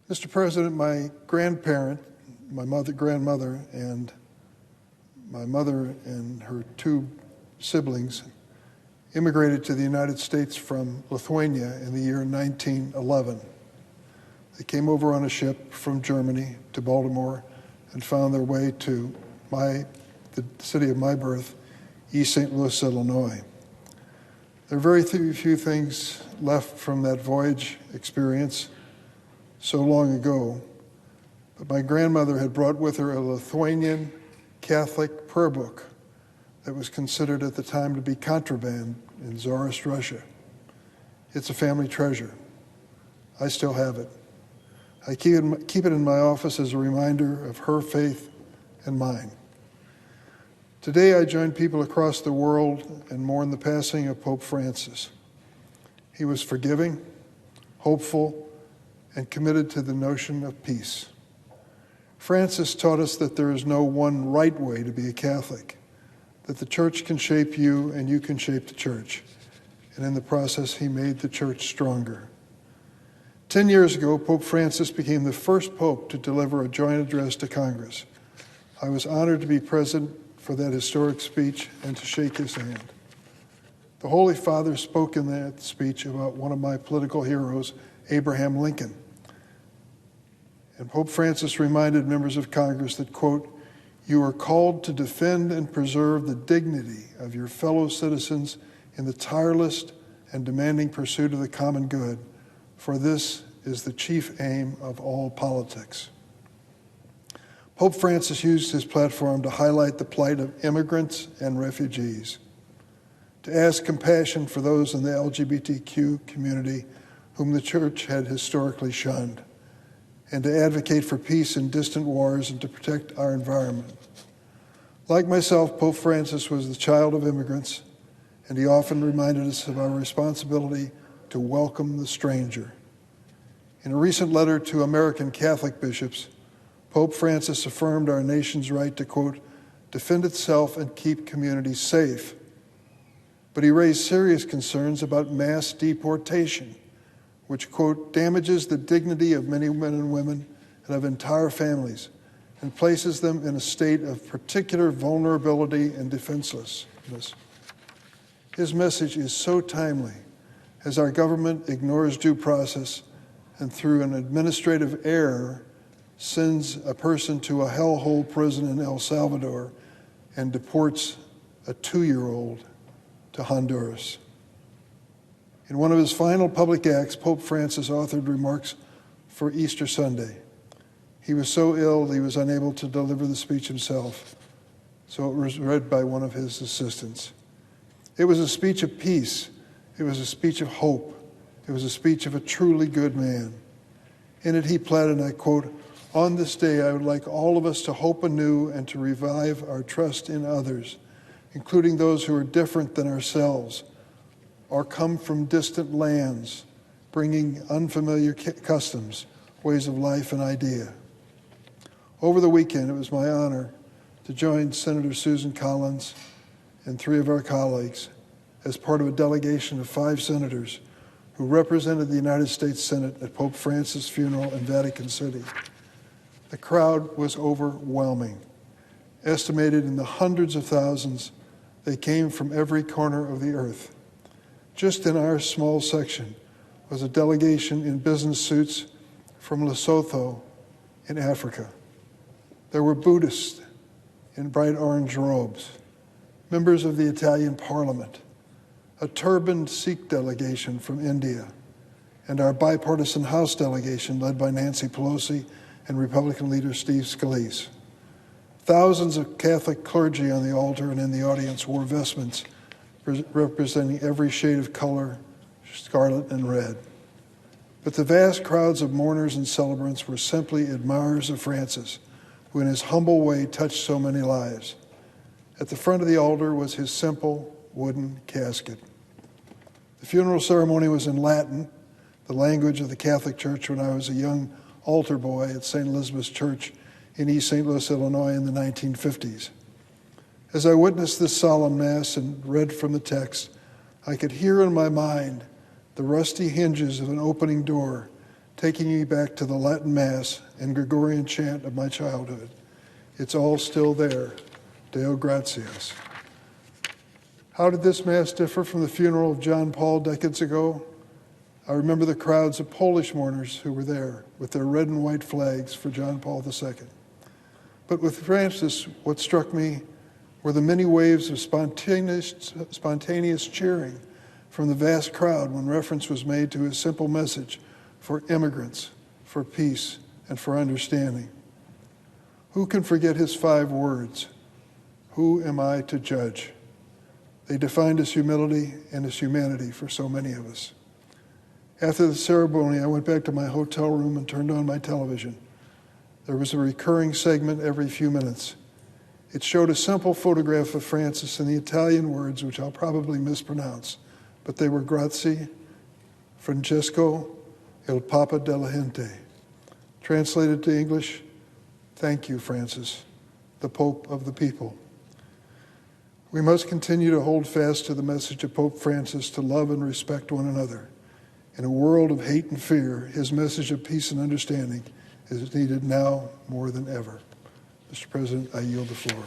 Mr. President, my grandparent, my grandmother, and my mother and her two siblings immigrated to the United States from Lithuania in the year 1911. They came over on a ship from Germany to Baltimore and found their way to the city of my birth, East St. Louis, Illinois. There are very few things left from that voyage experience so long ago, but my grandmother had brought with her a Lithuanian Catholic prayer book that was considered at the time to be contraband in Tsarist Russia. It's a family treasure. I still have it. I keep it in my office as a reminder of her faith and mine. Today I join people across the world and mourn the passing of Pope Francis. He was forgiving, hopeful, and committed to the notion of peace. Francis taught us that there is no one right way to be a Catholic, that the church can shape you and you can shape the church. And in the process, he made the church stronger. 10 years ago, Pope Francis became the first pope to deliver a joint address to Congress. I was honored to be present for that historic speech and to shake his hand. The Holy Father spoke in that speech about one of my political heroes, Abraham Lincoln. And Pope Francis reminded members of Congress that, quote, "You are called to defend and preserve the dignity of your fellow citizens in the tireless and demanding pursuit of the common good, for this is the chief aim of all politics." Pope Francis used his platform to highlight the plight of immigrants and refugees, to ask compassion for those in the LGBTQ community whom the church had historically shunned, and to advocate for peace in distant wars and to protect our environment. Like myself, Pope Francis was the child of immigrants, and he often reminded us of our responsibility to welcome the stranger. In a recent letter to American Catholic bishops, Pope Francis affirmed our nation's right to, quote, "defend itself and keep communities safe." But he raised serious concerns about mass deportation, which, quote, "damages the dignity of many men and women and of entire families and places them in a state of particular vulnerability and defenselessness." His message is so timely as our government ignores due process and through an administrative error sends a person to a hellhole prison in El Salvador and deports a 2-year-old to Honduras. In one of his final public acts, Pope Francis authored remarks for Easter Sunday. He was so ill that he was unable to deliver the speech himself, so it was read by one of his assistants. It was a speech of peace. It was a speech of hope. It was a speech of a truly good man. In it he pled, and I quote, "On this day I would like all of us to hope anew and to revive our trust in others, including those who are different than ourselves, or come from distant lands, bringing unfamiliar customs, ways of life, and idea." Over the weekend, it was my honor to join Senator Susan Collins and 3 of our colleagues as part of a delegation of 5 senators who represented the United States Senate at Pope Francis' funeral in Vatican City. The crowd was overwhelming. Estimated in the hundreds of thousands, they came from every corner of the earth. Just in our small section was a delegation in business suits from Lesotho in Africa. There were Buddhists in bright orange robes, members of the Italian Parliament, a turbaned Sikh delegation from India, and our bipartisan House delegation led by Nancy Pelosi and Republican leader Steve Scalise. Thousands of Catholic clergy on the altar and in the audience wore vestments representing every shade of color, scarlet and red. But the vast crowds of mourners and celebrants were simply admirers of Francis, who in his humble way touched so many lives. At the front of the altar was his simple wooden casket. The funeral ceremony was in Latin, the language of the Catholic Church, when I was a young altar boy at St. Elizabeth's Church in East St. Louis, Illinois in the 1950s. As I witnessed this solemn Mass and read from the text, I could hear in my mind the rusty hinges of an opening door taking me back to the Latin Mass and Gregorian chant of my childhood. It's all still there. Deo gratias. How did this Mass differ from the funeral of John Paul decades ago? I remember the crowds of Polish mourners who were there with their red and white flags for John Paul II. But with Francis, what struck me were the many waves of spontaneous cheering from the vast crowd when reference was made to his simple message for immigrants, for peace, and for understanding. Who can forget his 5 words? Who am I to judge? They defined his humility and his humanity for so many of us. After the ceremony, I went back to my hotel room and turned on my television. There was a recurring segment every few minutes. It showed a simple photograph of Francis in the Italian words, which I'll probably mispronounce, but they were Grazie, Francesco, il Papa della Gente. Translated to English, thank you, Francis, the Pope of the people. We must continue to hold fast to the message of Pope Francis to love and respect one another. In a world of hate and fear, his message of peace and understanding is needed now more than ever. Mr. President, I yield the floor.